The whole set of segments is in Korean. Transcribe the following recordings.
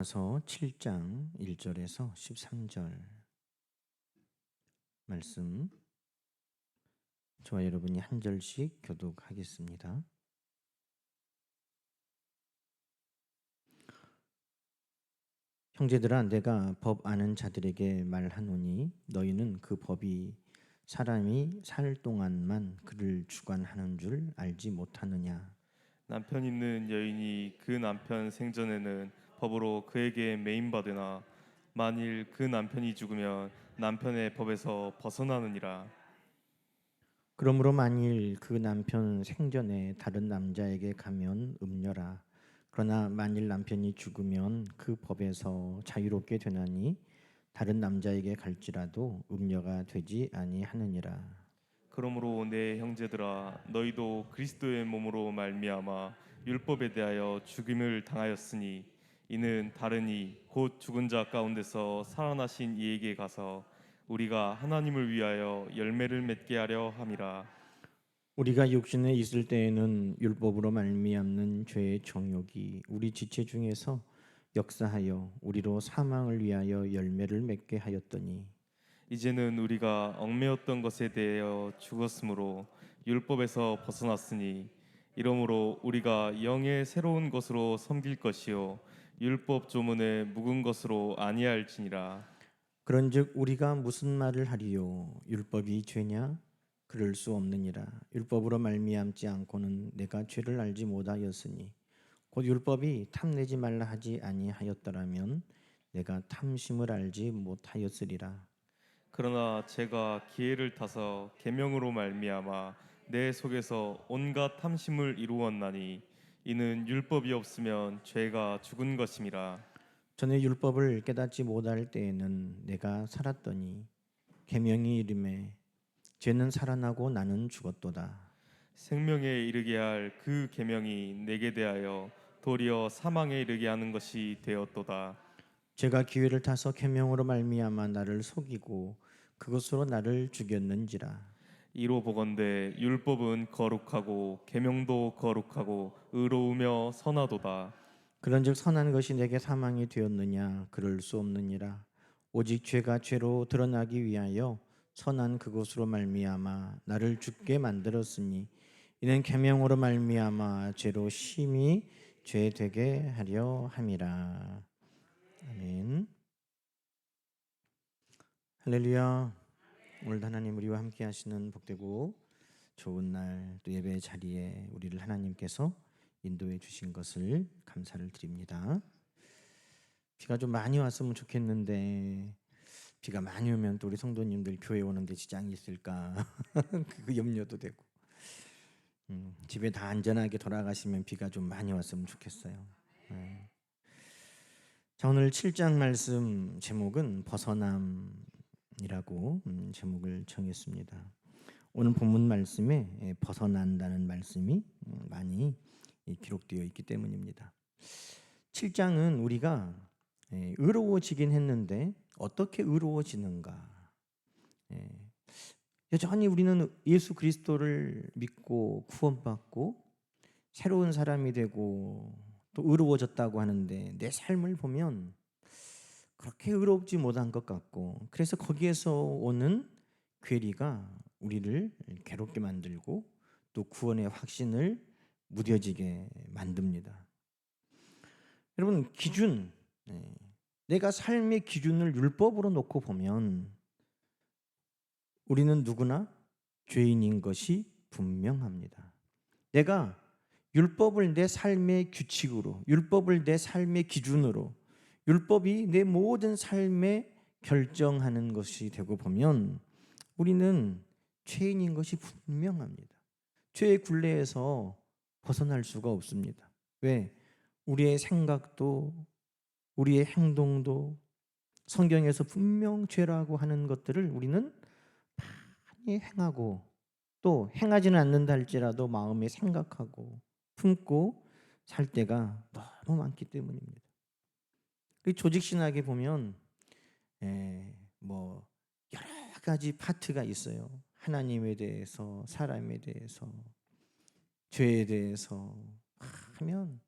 고린도후서 7장 1절에서 13절 말씀, 저와 여러분이 한 절씩 교독하겠습니다. 형제들아, 내가 법 아는 자들에게 말하노니 너희는 그 법이 사람이 살 동안만 그를 주관하는 줄 알지 못하느냐. 남편 있는 여인이 그 남편 생전에는 법으로 그에게 매임받으나 만일 그 남편이 죽으면 남편의 법에서 벗어나느니라. 그러므로 만일 그 남편 생전에 다른 남자에게 가면 음녀라. 그러나 만일 남편이 죽으면 그 법에서 자유롭게 되나니 다른 남자에게 갈지라도 음녀가 되지 아니하느니라. 그러므로 내 형제들아, 너희도 그리스도의 몸으로 말미암아 율법에 대하여 죽임을 당하였으니 이는 다른 곧 죽은 자 가운데서 살아나신 이에게 가서 우리가 하나님을 위하여 열매를 맺게 하려 함이라. 우리가 육신에 있을 때에는 율법으로 말미암는 죄의 정욕이 우리 지체 중에서 역사하여 우리로 사망을 위하여 열매를 맺게 하였더니 이제는 우리가 얽매였던 것에 대하여 죽었으므로 율법에서 벗어났으니 이러므로 우리가 영의 새로운 것으로 섬길 것이요 율법 조문의 묵은 것으로 아니할지니라. 그런즉 우리가 무슨 말을 하리요? 율법이 죄냐? 그럴 수 없느니라. 율법으로 말미암지 않고는 내가 죄를 알지 못하였으니 곧 율법이 탐내지 말라 하지 아니하였더라면 내가 탐심을 알지 못하였으리라. 그러나 제가 기회를 타서 계명으로 말미암아 내 속에서 온갖 탐심을 이루었나니 이는 율법이 없으면 죄가 죽은 것임이라. 전에 율법을 깨닫지 못할 때에는 내가 살았더니 계명이 이름에 죄는 살아나고 나는 죽었도다. 생명에 이르게 할 그 계명이 내게 대하여 도리어 사망에 이르게 하는 것이 되었도다. 제가 기회를 타서 계명으로 말미암아 나를 속이고 그것으로 나를 죽였는지라. 이로 보건대 율법은 거룩하고 계명도 거룩하고 의로우며 선하도다. 그런즉 선한 것이 내게 사망이 되었느냐? 그럴 수 없느니라. 오직 죄가 죄로 드러나기 위하여 선한 그것으로 말미암아 나를 죽게 만들었으니 이는 계명으로 말미암아 죄로 심히 죄 되게 하려 함이라. 아멘. 할렐루야. 오늘 하나님 우리와 함께 하시는 복되고 좋은 날 또 예배 자리에 우리를 하나님께서 인도해 주신 것을 감사를 드립니다. 비가 좀 많이 왔으면 좋겠는데 비가 많이 오면 또 우리 성도님들 교회 오는데 지장이 있을까 그 염려도 되고 집에 다 안전하게 돌아가시면 비가 좀 많이 왔으면 좋겠어요. 네. 자, 오늘 7장 말씀 제목은 벗어남이라고 제목을 정했습니다. 오늘 본문 말씀에 벗어난다는 말씀이 많이 기록되어 있기 때문입니다. 7장은 우리가 의로워지긴 했는데 어떻게 의로워지는가? 여전히 우리는 예수 그리스도를 믿고 구원받고 새로운 사람이 되고 또 의로워졌다고 하는데 내 삶을 보면 그렇게 의롭지 못한 것 같고 그래서 거기에서 오는 괴리가 우리를 괴롭게 만들고 또 구원의 확신을 무뎌지게 만듭니다. 여러분 기준, 내가 삶의 기준을 율법으로 놓고 보면 우리는 누구나 죄인인 것이 분명합니다. 내가 율법을 내 삶의 규칙으로, 율법을 내 삶의 기준으로, 율법이 내 모든 삶에 결정하는 것이 되고 보면 우리는 죄인인 것이 분명합니다. 죄의 굴레에서 벗어날 수가 없습니다. 왜? 우리의 생각도 우리의 행동도 성경에서 분명 죄라고 하는 것들을 우리는 많이 행하고 또 행하지는 않는다 할지라도 마음에 생각하고 품고 살 때가 너무 많기 때문입니다. 조직 신학에 보면 뭐 여러 가지 파트가 있어요. 하나님에 대해서, 사람에 대해서, 죄에 대해서 하면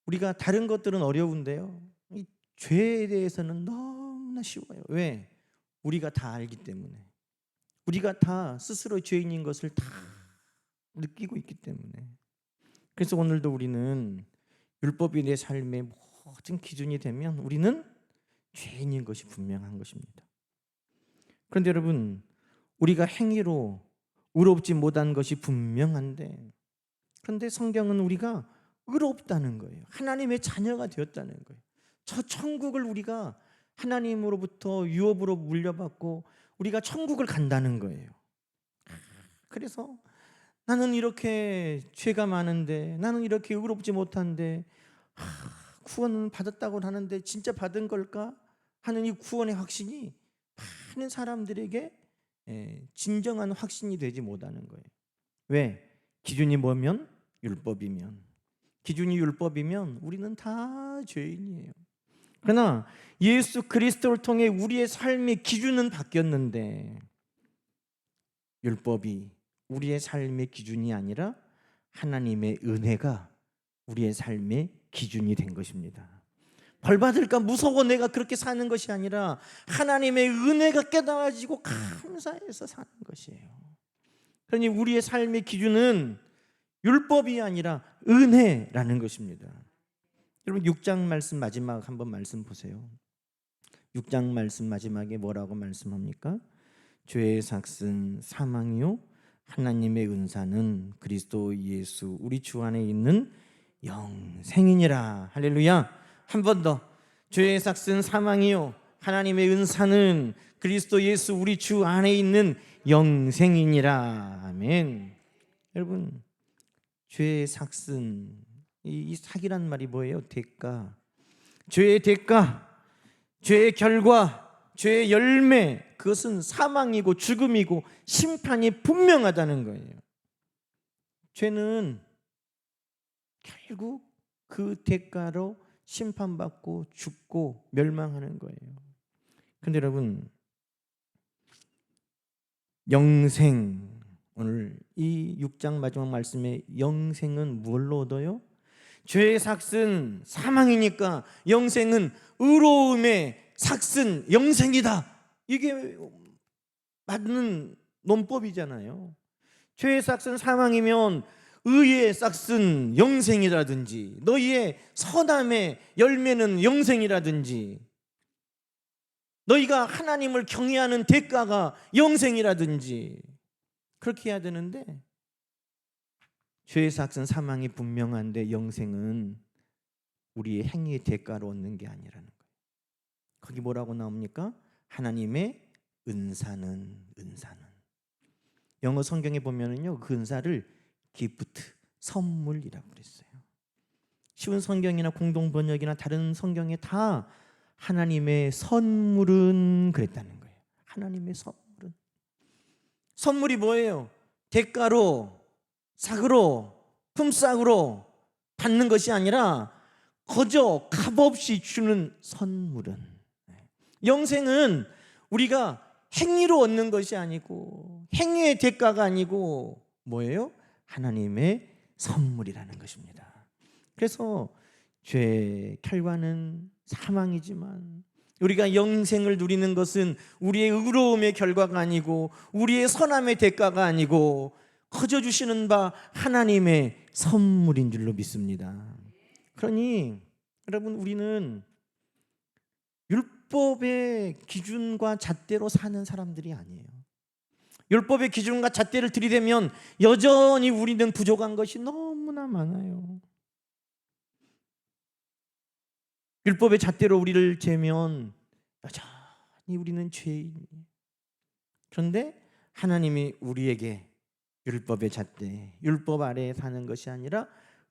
우리가 다른 것들은 어려운데요. 이 죄에 대해서는 너무나 쉬워요. 왜? 우리가 다 알기 때문에. 우리가 다 스스로 죄인인 것을 다 느끼고 있기 때문에. 그래서 오늘도 우리는 율법이 내 삶의 모든 기준이 되면 우리는 죄인인 것이 분명한 것입니다. 그런데 여러분, 우리가 행위로 의롭지 못한 것이 분명한데, 그런데 성경은 우리가 의롭다는 거예요. 하나님의 자녀가 되었다는 거예요. 저 천국을 우리가 하나님으로부터 유업으로 물려받고 우리가 천국을 간다는 거예요. 그래서 나는 이렇게 죄가 많은데, 나는 이렇게 의롭지 못한데, 구원은 받았다고 하는데 진짜 받은 걸까 하는 이 구원의 확신이 많은 사람들에게 진정한 확신이 되지 못하는 거예요. 왜? 기준이 뭐면? 율법이면. 기준이 율법이면 우리는 다 죄인이에요. 그러나 예수 그리스도를 통해 우리의 삶의 기준은 바뀌었는데, 율법이 우리의 삶의 기준이 아니라 하나님의 은혜가 우리의 삶의 기준이 된 것입니다. 벌 받을까 무서워 내가 그렇게 사는 것이 아니라 하나님의 은혜가 깨달아지고 감사해서 사는 것이에요. 그러니 우리의 삶의 기준은 율법이 아니라 은혜라는 것입니다. 여러분 6장 말씀 마지막 한번 말씀 보세요. 6장 말씀 마지막에 뭐라고 말씀합니까? 죄의 삭은 사망이요 하나님의 은사는 그리스도 예수 우리 주 안에 있는 영생이니라. 할렐루야. 한 번 더. 죄의 삭은 사망이요 하나님의 은사는 그리스도 예수 우리 주 안에 있는 영생이니라. 아멘. 여러분, 죄의 삭은, 이 삭이란 말이 뭐예요? 대가. 죄의 대가, 죄의 결과, 죄의 열매, 그것은 사망이고 죽음이고 심판이 분명하다는 거예요. 죄는 결국 그 대가로 심판받고 죽고 멸망하는 거예요. 그런데 여러분, 영생, 오늘 이 6장 마지막 말씀에 영생은 뭘로 얻어요? 죄의 삭은 사망이니까 영생은 의로움의 삭은 영생이다. 이게 맞는 논법이잖아요. 죄의 삭은 사망이면 의의 삭은 영생이라든지, 너희의 선함의 열매는 영생이라든지, 너희가 하나님을 경외하는 대가가 영생이라든지 그렇게 해야 되는데, 죄의 삭은 사망이 분명한데 영생은 우리의 행위의 대가로 얻는 게 아니라는 거예요. 거기 뭐라고 나옵니까? 하나님의 은사는 영어 성경에 보면은요, 그 은사를 기프트, 선물이라고 그랬어요. 쉬운 성경이나 공동 번역이나 다른 성경에 다 하나님의 선물은 그랬다는 거예요. 하나님의 선물은. 선물이 뭐예요? 대가로, 삭으로, 품삯으로 받는 것이 아니라 거저 값없이 주는 선물은. 영생은 우리가 행위로 얻는 것이 아니고, 행위의 대가가 아니고 뭐예요? 하나님의 선물이라는 것입니다. 그래서 죄의 결과는 사망이지만 우리가 영생을 누리는 것은 우리의 의로움의 결과가 아니고 우리의 선함의 대가가 아니고 거저 주시는 바 하나님의 선물인 줄로 믿습니다. 그러니 여러분, 우리는 율법의 기준과 잣대로 사는 사람들이 아니에요. 율법의 기준과 잣대를 들이대면 여전히 우리는 부족한 것이 너무나 많아요. 율법의 잣대로 우리를 재면 여전히 우리는 죄인이에요. 그런데 하나님이 우리에게 율법의 잣대, 율법 아래에 사는 것이 아니라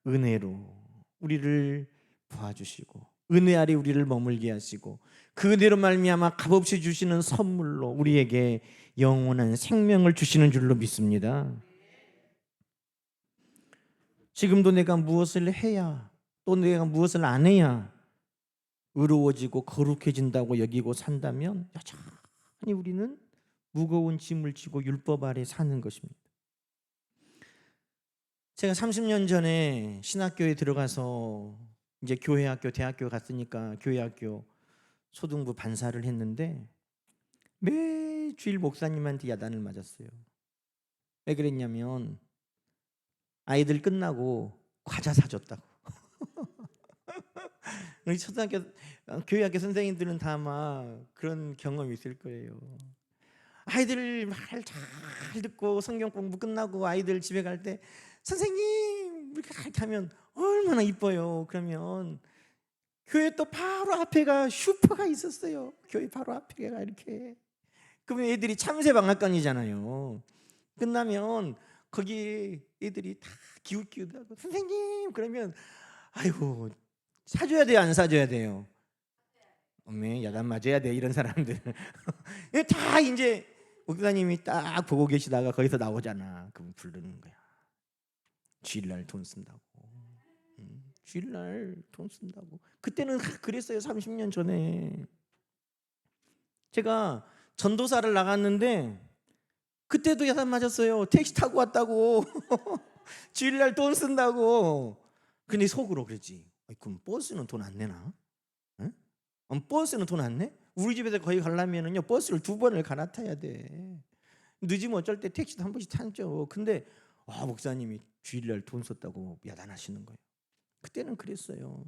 은혜로 우리를 도와주시고 은혜 아래 우리를 머물게 하시고 그 은혜로 말미암아 값없이 주시는 선물로 우리에게 영원한 생명을 주시는 줄로 믿습니다. 지금도 내가 무엇을 해야, 또 내가 무엇을 안 해야 의로워지고 거룩해진다고 여기고 산다면 여전히 우리는 무거운 짐을 지고 율법 아래 사는 것입니다. 제가 30년 전에 신학교에 들어가서 이제 교회학교, 대학교 갔으니까 교회학교 초등부 반사를 했는데 매주일 목사님한테 야단을 맞았어요. 왜 그랬냐면 아이들 끝나고 과자 사줬다고. 우리 초등학교, 교회학교 선생님들은 다 아마 그런 경험이 있을 거예요. 아이들 말 잘 듣고 성경 공부 끝나고 아이들 집에 갈 때 선생님 이렇게 하면 얼마나 이뻐요. 그러면 교회 또 바로 앞에가 슈퍼가 있었어요. 교회 바로 앞에가 이렇게. 그러면 애들이 참새방앗간이잖아요. 끝나면 거기 애들이 다 기웃기웃하고 선생님 그러면 아이고 사줘야 돼요, 안 사줘야 돼요? 어메 야단 맞아야 돼 이런 사람들. 다 이제 목사님이 딱 보고 계시다가 거기서 나오잖아. 그럼 부르는 거야. 주일날 돈 쓴다고. 주일날 돈 쓴다고. 그때는 그랬어요. 30년 전에 제가 전도사를 나갔는데 그때도 야단 맞았어요. 택시 타고 왔다고. 주일날 돈 쓴다고. 근데 속으로 그러지. 그럼 버스는 돈 안 내나? 응? 버스는 돈 안 내? 우리 집에서 거기 가려면은요 버스를 2번을 갈아타야 돼. 늦으면 어쩔 때 택시도 한 번씩 타죠. 근데 목사님이 주일날 돈 썼다고 야단하시는 거예요. 그때는 그랬어요.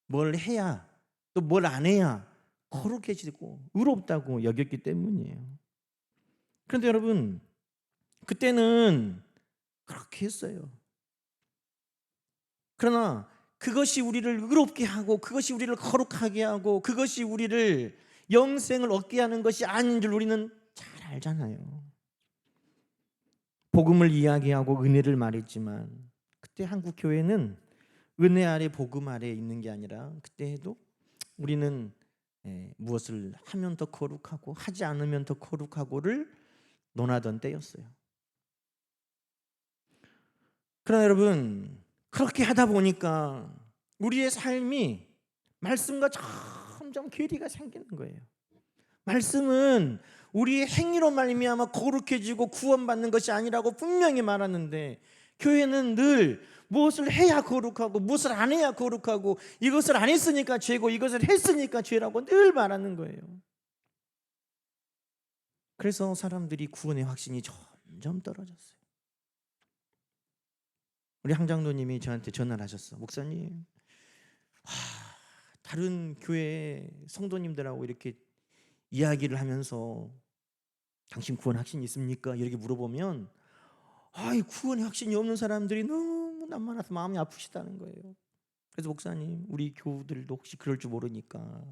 뭘 해야 또 뭘 안 해야 거룩해지고 의롭다고 여겼기 때문이에요. 그런데 여러분 그때는 그렇게 했어요. 그러나 그것이 우리를 의롭게 하고 그것이 우리를 거룩하게 하고 그것이 우리를 영생을 얻게 하는 것이 아닌 줄 우리는 잘 알잖아요. 복음을 이야기하고 은혜를 말했지만 그때 한국 교회는 은혜 아래 복음 아래 있는 게 아니라 그때에도 우리는 무엇을 하면 더 거룩하고 하지 않으면 더 거룩하고를 논하던 때였어요. 그러나 여러분 그렇게 하다 보니까 우리의 삶이 말씀과 점점 괴리가 생기는 거예요. 말씀은 우리의 행위로 말미암아 거룩해지고 구원받는 것이 아니라고 분명히 말하는데 교회는 늘 무엇을 해야 거룩하고 무엇을 안 해야 거룩하고 이것을 안 했으니까 죄고 이것을 했으니까 죄라고 늘 말하는 거예요. 그래서 사람들이 구원의 확신이 점점 떨어졌어요. 우리 항장로님이 저한테 전화를 하셨어. 목사님 다른 교회 성도님들하고 이렇게 이야기를 하면서 당신 구원 확신이 있습니까? 이렇게 물어보면 구원의 확신이 없는 사람들이 너무 많아서 마음이 아프시다는 거예요. 그래서 목사님 우리 교우들도 혹시 그럴 줄 모르니까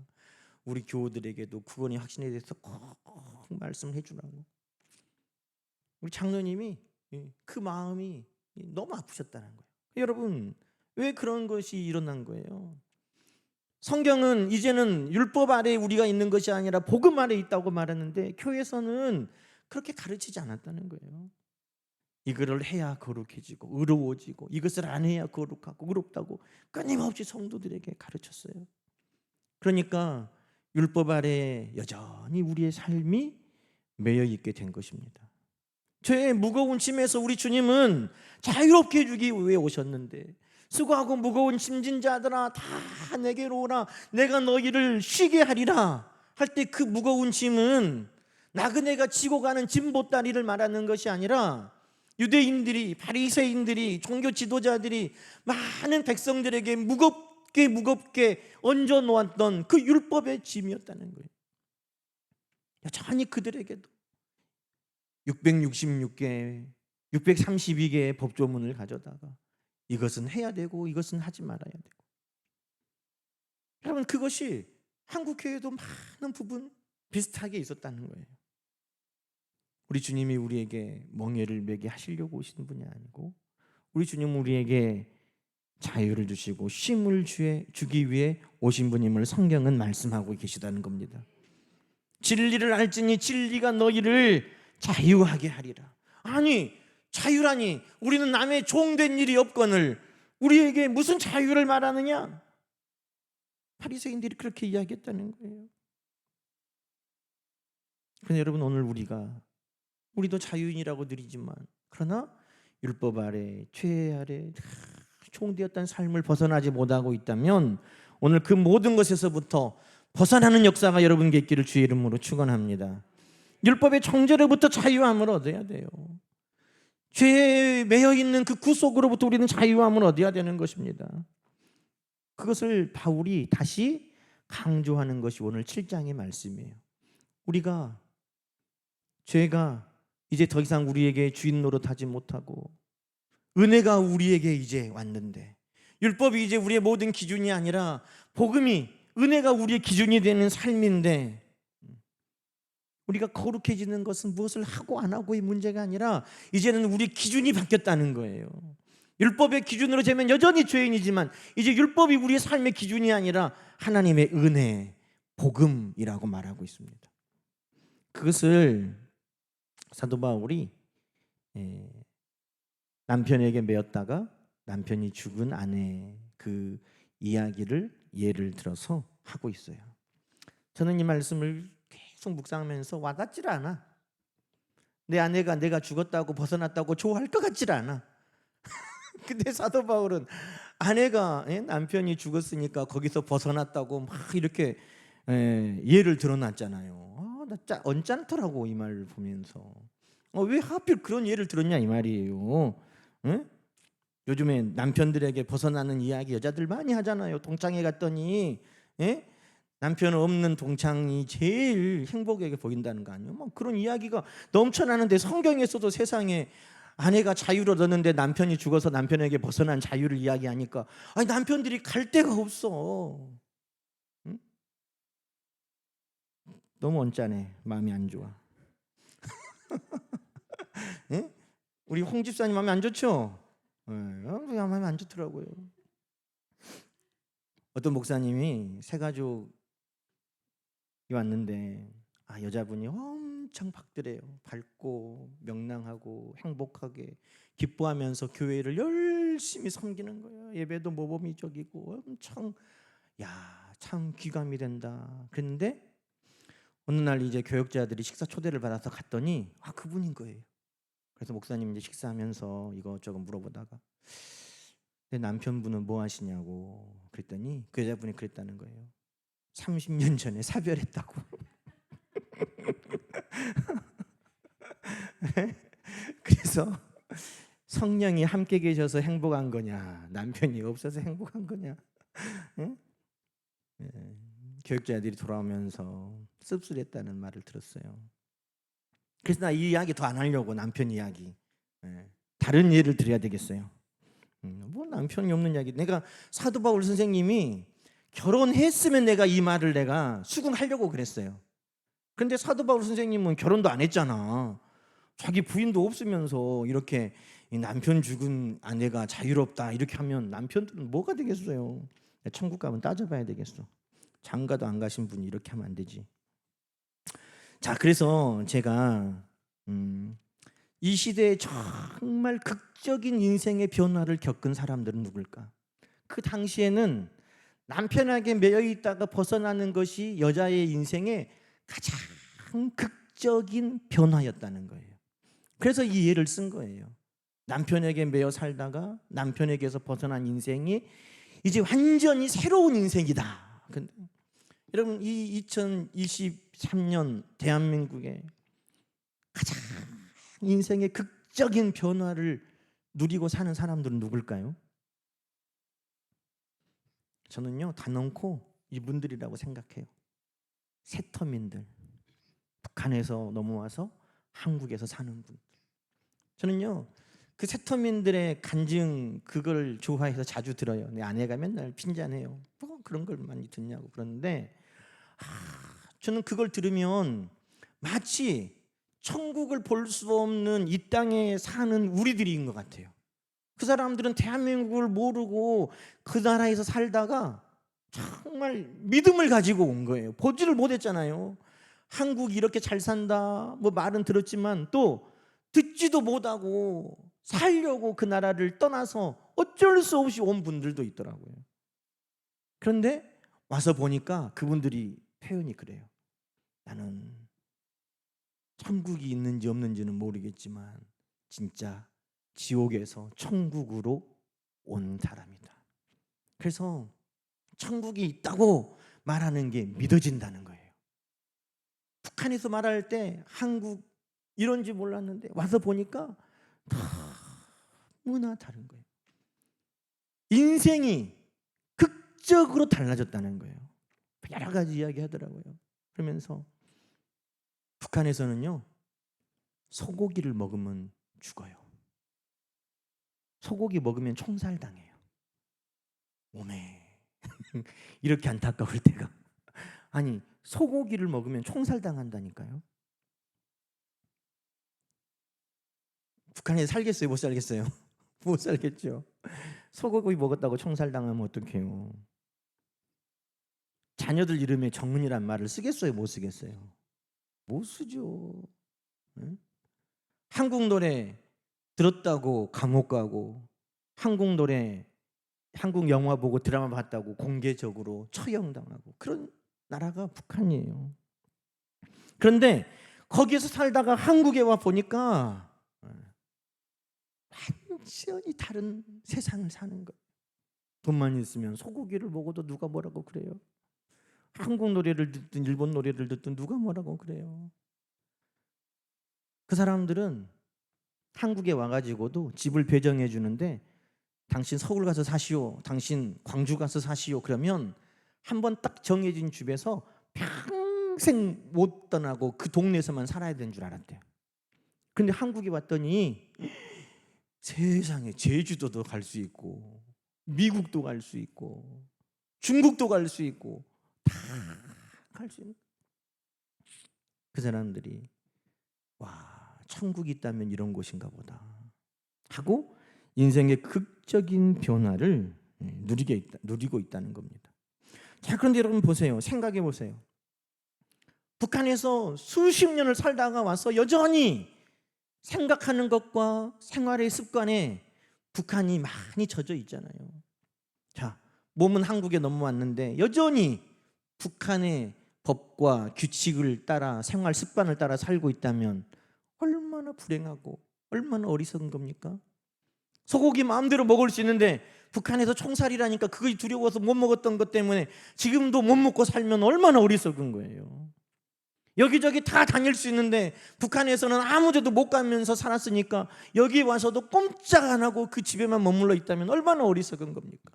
우리 교우들에게도 구원의 확신에 대해서 꼭 말씀해 주라고. 우리 장로님이 그 마음이 너무 아프셨다는 거예요. 여러분 왜 그런 것이 일어난 거예요? 성경은 이제는 율법 아래 우리가 있는 것이 아니라 복음 아래 있다고 말하는데 교회에서는 그렇게 가르치지 않았다는 거예요. 이거를 해야 거룩해지고 의로워지고 이것을 안 해야 거룩하고 의롭다고 끊임없이 성도들에게 가르쳤어요. 그러니까 율법 아래 여전히 우리의 삶이 매여 있게 된 것입니다. 죄의 무거운 짐에서 우리 주님은 자유롭게 해주기 위해 오셨는데 수고하고 무거운 짐진 자들아 다 내게로 오라 내가 너희를 쉬게 하리라 할 때 그 무거운 짐은 나그네가 지고 가는 짐보따리를 말하는 것이 아니라 유대인들이 바리새인들이 종교 지도자들이 많은 백성들에게 무겁게 얹어 놓았던 그 율법의 짐이었다는 거예요. 여전히 그들에게도 666개 632개의 법조문을 가져다가 이것은 해야 되고 이것은 하지 말아야 되고. 여러분 그것이 한국 교회도 많은 부분 비슷하게 있었다는 거예요. 우리 주님이 우리에게 멍에를 매게 하시려고 오신 분이 아니고 우리 주님은 우리에게 자유를 주시고 쉼을 주기 위해 오신 분임을 성경은 말씀하고 계시다는 겁니다. 진리를 알지니 진리가 너희를 자유하게 하리라. 아니 자유라니 우리는 남의 종된 일이 없거늘 우리에게 무슨 자유를 말하느냐? 바리새인들이 그렇게 이야기했다는 거예요. 그런데 여러분 오늘 우리도 자유인이라고 느리지만 그러나 율법 아래 죄 아래 총되었던 삶을 벗어나지 못하고 있다면 오늘 그 모든 것에서부터 벗어나는 역사가 여러분께 있기를 주의 이름으로 축원합니다. 율법의 정죄로부터 자유함을 얻어야 돼요. 죄에 매여 있는 그 구속으로부터 우리는 자유함을 얻어야 되는 것입니다. 그것을 바울이 다시 강조하는 것이 오늘 7장의 말씀이에요. 우리가 죄가 이제 더 이상 우리에게 주인 노릇하지 못하고 은혜가 우리에게 이제 왔는데, 율법이 이제 우리의 모든 기준이 아니라 복음이 은혜가 우리의 기준이 되는 삶인데, 우리가 거룩해지는 것은 무엇을 하고 안 하고의 문제가 아니라 이제는 우리 기준이 바뀌었다는 거예요. 율법의 기준으로 재면 여전히 죄인이지만 이제 율법이 우리의 삶의 기준이 아니라 하나님의 은혜, 복음이라고 말하고 있습니다. 그것을 사도 바울이 남편에게 매였다가 남편이 죽은 아내 그 이야기를 예를 들어서 하고 있어요. 저는 이 말씀을 계속 묵상하면서 와닿질 않아. 내 아내가 내가 죽었다고 벗어났다고 좋아할 것 같질 않아. 근데 사도 바울은 아내가 남편이 죽었으니까 거기서 벗어났다고 막 이렇게 예를 들어놨잖아요. 나 언짢더라고 이 말을 보면서. 왜 하필 그런 예를 들었냐 이 말이에요. 요즘에 남편들에게 벗어나는 이야기 여자들 많이 하잖아요. 동창회 갔더니 남편 없는 동창이 제일 행복하게 보인다는 거 아니에요. 뭐 그런 이야기가 넘쳐나는데 성경에서도 세상에 아내가 자유를 얻었는데 남편이 죽어서 남편에게 벗어난 자유를 이야기하니까 아니 남편들이 갈 데가 없어. 응? 너무 언짢네. 마음이 안 좋아. 응? 우리 홍 집사님 마음이 안 좋죠? 마음이 안 좋더라고요. 어떤 목사님이 새 가족이 왔는데 여자분이 엄청 밝더래요. 밝고 명랑하고 행복하게 기뻐하면서 교회를 열심히 섬기는 거예요. 예배도 모범이적이고 엄청 참 귀감이 된다. 그런데 어느 날 이제 교역자들이 식사 초대를 받아서 갔더니 그분인 거예요. 그래서 목사님 이제 식사하면서 이것저것 물어보다가 내 남편분은 뭐 하시냐고 그랬더니 그 여자분이 그랬다는 거예요. 30년 전에 사별했다고. 그래서 성령이 함께 계셔서 행복한 거냐 남편이 없어서 행복한 거냐. 교육자들이 돌아오면서 씁쓸했다는 말을 들었어요. 그래서 나 이 이야기 더 안 하려고 남편 이야기 다른 예를 드려야 되겠어요. 뭐 남편이 없는 이야기. 내가 사도 바울 선생님이 결혼했으면 내가 이 말을 내가 수긍하려고 그랬어요. 그런데 사도 바울 선생님은 결혼도 안 했잖아. 자기 부인도 없으면서 이렇게 남편 죽은 아내가 자유롭다 이렇게 하면 남편들은 뭐가 되겠어요. 천국 가면 따져봐야 되겠어. 장가도 안 가신 분이 이렇게 하면 안 되지. 자, 그래서 제가 이 시대에 정말 극적인 인생의 변화를 겪은 사람들은 누굴까? 그 당시에는 남편에게 매여 있다가 벗어나는 것이 여자의 인생의 가장 극적인 변화였다는 거예요. 그래서 이 예를 쓴 거예요. 남편에게 매여 살다가 남편에게서 벗어난 인생이 이제 완전히 새로운 인생이다. 근데 여러분 이 2023년 대한민국에 가장 인생의 극적인 변화를 누리고 사는 사람들은 누굴까요? 저는요 단언코 이분들이라고 생각해요. 세터민들, 북한에서 넘어와서 한국에서 사는 분. 저는요 그 세터민들의 간증 그걸 좋아해서 자주 들어요. 내 아내가 맨날 핀잔해요. 뭐 그런 걸 많이 듣냐고 그러는데 저는 그걸 들으면 마치 천국을 볼 수 없는 이 땅에 사는 우리들인 것 같아요. 그 사람들은 대한민국을 모르고 그 나라에서 살다가 정말 믿음을 가지고 온 거예요. 보지를 못했잖아요. 한국이 이렇게 잘 산다 뭐 말은 들었지만 또 듣지도 못하고 살려고 그 나라를 떠나서 어쩔 수 없이 온 분들도 있더라고요. 그런데 와서 보니까 그분들이 표현이 그래요. 나는 천국이 있는지 없는지는 모르겠지만 진짜 지옥에서 천국으로 온 사람이다. 그래서 천국이 있다고 말하는 게 믿어진다는 거예요. 북한에서 말할 때 한국 이런지 몰랐는데 와서 보니까 너무나 다른 거예요. 인생이 극적으로 달라졌다는 거예요. 여러 가지 이야기 하더라고요. 그러면서 북한에서는요, 소고기를 먹으면 죽어요. 소고기 먹으면 총살당해요. 오메 이렇게 안타까울 때가. 아니, 소고기를 먹으면 총살당한다니까요. 북한에 살겠어요? 못 살겠어요? 못 살겠죠. 소고기 먹었다고 총살당하면 어떡해요? 자녀들 이름에 정은이란 말을 쓰겠어요? 못 쓰겠어요? 못 쓰죠. 응? 한국 노래 들었다고 감옥 가고, 한국 노래, 한국 영화 보고 드라마 봤다고 공개적으로 처형당하고, 그런 나라가 북한이에요. 그런데 거기에서 살다가 한국에 와 보니까 완전히 다른 세상을 사는 거예요. 돈만 있으면 소고기를 먹어도 누가 뭐라고 그래요. 한국 노래를 듣든 일본 노래를 듣든 누가 뭐라고 그래요. 그 사람들은 한국에 와가지고도 집을 배정해 주는데, 당신 서울 가서 사시오, 당신 광주 가서 사시오, 그러면 한번 딱 정해진 집에서 평생 못 떠나고 그 동네에서만 살아야 되는 줄 알았대요. 그런데 한국에 왔더니 세상에 제주도도 갈 수 있고, 미국도 갈 수 있고, 중국도 갈 수 있고, 다 갈 수 있는. 그 사람들이 와, 천국이 있다면 이런 곳인가 보다 하고 인생의 극적인 변화를 누리고 있다는 겁니다. 자, 그런데 여러분 보세요. 생각해 보세요. 북한에서 수십 년을 살다가 와서 여전히 생각하는 것과 생활의 습관에 북한이 많이 젖어 있잖아요. 자, 몸은 한국에 넘어왔는데 여전히 북한의 법과 규칙을 따라, 생활 습관을 따라 살고 있다면 얼마나 불행하고 얼마나 어리석은 겁니까? 소고기 마음대로 먹을 수 있는데 북한에서 총살이라니까 그것이 두려워서 못 먹었던 것 때문에 지금도 못 먹고 살면 얼마나 어리석은 거예요. 여기저기 다 다닐 수 있는데 북한에서는 아무 데도 못 가면서 살았으니까 여기 와서도 꼼짝 안 하고 그 집에만 머물러 있다면 얼마나 어리석은 겁니까?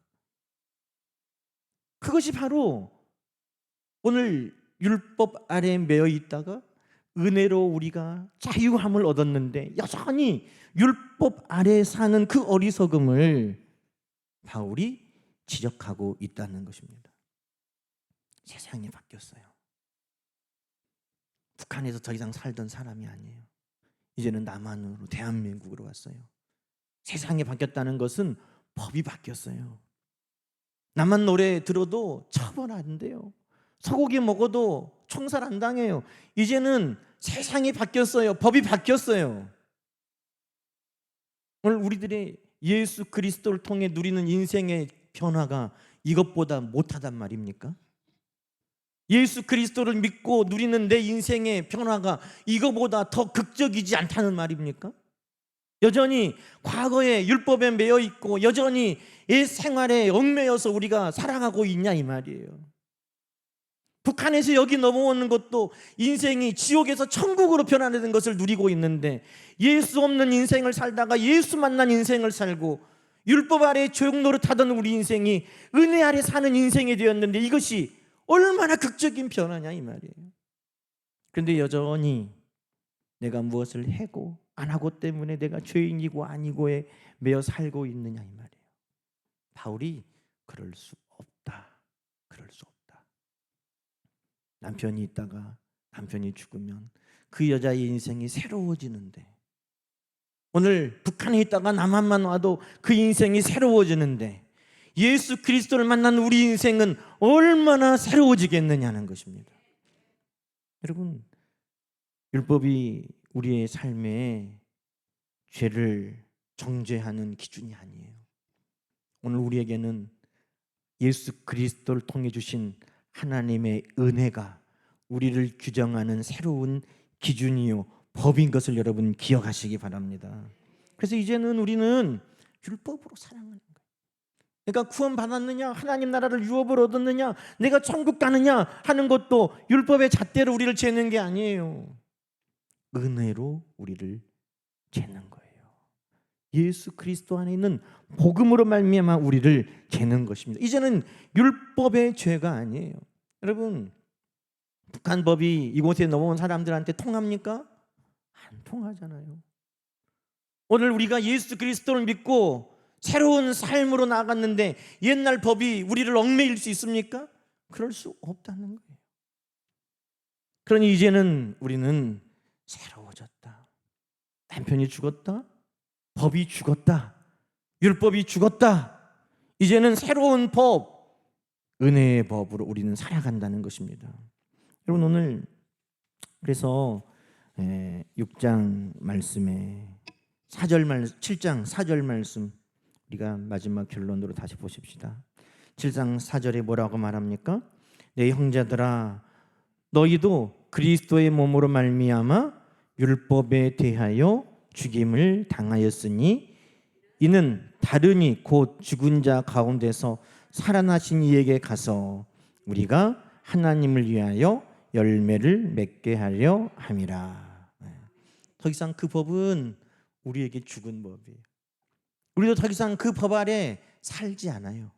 그것이 바로 오늘 율법 아래에 매여 있다가 은혜로 우리가 자유함을 얻었는데 여전히 율법 아래에 사는 그 어리석음을 바울이 지적하고 있다는 것입니다. 세상이 바뀌었어요. 북한에서 더 이상 살던 사람이 아니에요. 이제는 남한으로, 대한민국으로 왔어요. 세상이 바뀌었다는 것은 법이 바뀌었어요. 남한 노래 들어도 처벌 안 돼요. 소고기 먹어도 총살 안 당해요. 이제는 세상이 바뀌었어요. 법이 바뀌었어요. 오늘 우리들의 예수 그리스도를 통해 누리는 인생의 변화가 이것보다 못하단 말입니까? 예수 그리스도를 믿고 누리는 내 인생의 변화가 이거보다 더 극적이지 않다는 말입니까? 여전히 과거의 율법에 매여 있고 여전히 이 생활에 얽매여서 우리가 살아가고 있냐 이 말이에요. 북한에서 여기 넘어오는 것도 인생이 지옥에서 천국으로 변화되는 것을 누리고 있는데 예수 없는 인생을 살다가 예수 만난 인생을 살고 율법 아래 조욕 노릇하던 우리 인생이 은혜 아래 사는 인생이 되었는데 이것이 얼마나 극적인 변화냐 이 말이에요. 그런데 여전히 내가 무엇을 해고 안 하고 때문에 내가 죄인이고 아니고에 매여 살고 있느냐 이 말이에요. 바울이 그럴 수 없다. 그럴 수 없다. 남편이 있다가 남편이 죽으면 그 여자의 인생이 새로워지는데 오늘 북한에 있다가 남한만 와도 그 인생이 새로워지는데 예수 그리스도를 만난 우리 인생은 얼마나 새로워지겠느냐는 것입니다. 여러분, 율법이 우리의 삶에 죄를 정죄하는 기준이 아니에요. 오늘 우리에게는 예수 그리스도를 통해 주신 하나님의 은혜가 우리를 규정하는 새로운 기준이요 법인 것을 여러분 기억하시기 바랍니다. 그래서 이제는 우리는 율법으로 살아가는 거예요. 그러니까 구원 받았느냐, 하나님 나라를 유업을 얻었느냐, 내가 천국 가느냐 하는 것도 율법의 잣대로 우리를 재는 게 아니에요. 은혜로 우리를 재는 거예요. 예수 그리스도 안에 있는 복음으로 말미암아 우리를 재는 것입니다. 이제는 율법의 죄가 아니에요. 여러분, 북한 법이 이곳에 넘어온 사람들한테 통합니까? 안 통하잖아요. 오늘 우리가 예수 그리스도를 믿고 새로운 삶으로 나아갔는데 옛날 법이 우리를 얽매일 수 있습니까? 그럴 수 없다는 거예요. 그러니 이제는 우리는 새로워졌다. 남편이 죽었다. 법이 죽었다. 율법이 죽었다. 이제는 새로운 법, 은혜의 법으로 우리는 살아간다는 것입니다. 여러분, 오늘 그래서 6장 말씀에 7장 4절 말씀 우리가 마지막 결론으로 다시 보십시다. 7장 4절에 뭐라고 말합니까? 내 형제들아, 너희도 그리스도의 몸으로 말미암아 율법에 대하여 죽임을 당하였으니 이는 다른 이 곧 죽은 자 가운데서 살아나신 이에게 가서 우리가 하나님을 위하여 열매를 맺게 하려 함이라. 더 이상 그 법은 우리에게 죽은 법이에요. 우리도 더 이상 그 법 아래 살지 않아요.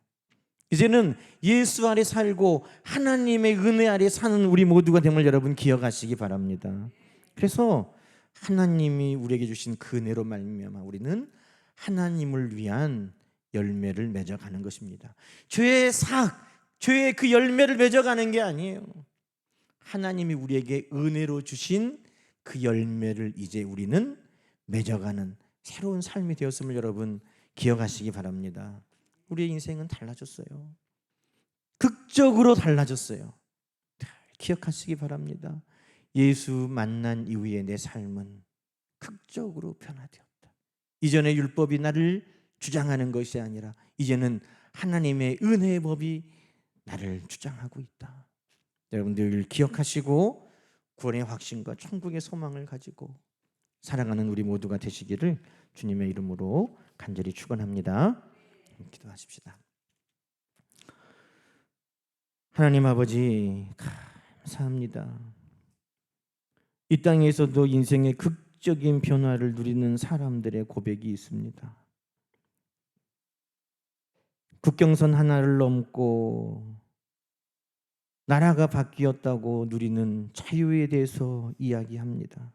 이제는 예수 아래 살고 하나님의 은혜 아래 사는 우리 모두가 됨을 여러분 기억하시기 바랍니다. 그래서 하나님이 우리에게 주신 그 은혜로 말미암아 우리는 하나님을 위한 열매를 맺어가는 것입니다. 죄의 죄의 그 열매를 맺어가는 게 아니에요. 하나님이 우리에게 은혜로 주신 그 열매를 이제 우리는 맺어가는 새로운 삶이 되었음을 여러분 기억하시기 바랍니다. 우리의 인생은 달라졌어요. 극적으로 달라졌어요. 기억하시기 바랍니다. 예수 만난 이후에 내 삶은 극적으로 변화되었다. 이전의 율법이 나를 주장하는 것이 아니라 이제는 하나님의 은혜의 법이 나를 주장하고 있다. 여러분 늘 기억하시고 구원의 확신과 천국의 소망을 가지고 살아가는 우리 모두가 되시기를 주님의 이름으로 간절히 축원합니다. 기도하십시다. 하나님 아버지 감사합니다. 이 땅에서도 인생의 극적인 변화를 누리는 사람들의 고백이 있습니다. 국경선 하나를 넘고 나라가 바뀌었다고 누리는 자유에 대해서 이야기합니다.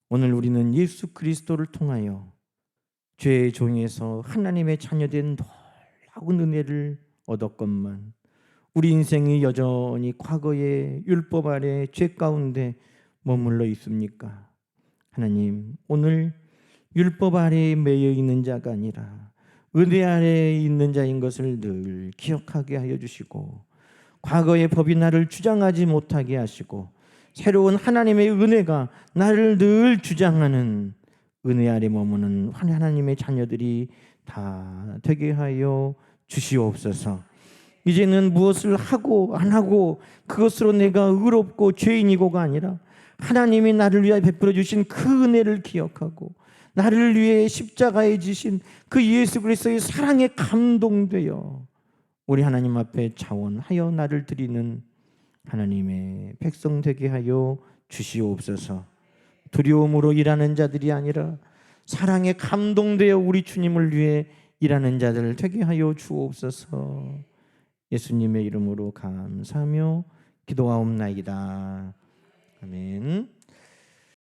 오늘 우리는 예수 그리스도를 통하여 죄의 종에서 하나님의 자녀된 놀라운 은혜를 얻었건만 우리 인생이 여전히 과거의 율법 아래 죄 가운데 머물러 있습니까? 하나님, 오늘 율법 아래에 매여 있는 자가 아니라 은혜 아래에 있는 자인 것을 늘 기억하게 하여 주시고 과거의 법이 나를 주장하지 못하게 하시고 새로운 하나님의 은혜가 나를 늘 주장하는 은혜 아래 머무는 하나님의 자녀들이 다 되게 하여 주시옵소서. 이제는 무엇을 하고 안 하고 그것으로 내가 의롭고 죄인이고가 아니라 하나님이 나를 위하여 베풀어 주신 그 은혜를 기억하고 나를 위해 십자가에 지신 그 예수 그리스도의 사랑에 감동되어 우리 하나님 앞에 자원하여 나를 드리는 하나님의 백성 되게 하여 주시옵소서. 두려움으로 일하는 자들이 아니라 사랑에 감동되어 우리 주님을 위해 일하는 자들 되게 하여 주옵소서. 예수님의 이름으로 감사하며 기도하옵나이다. 아멘.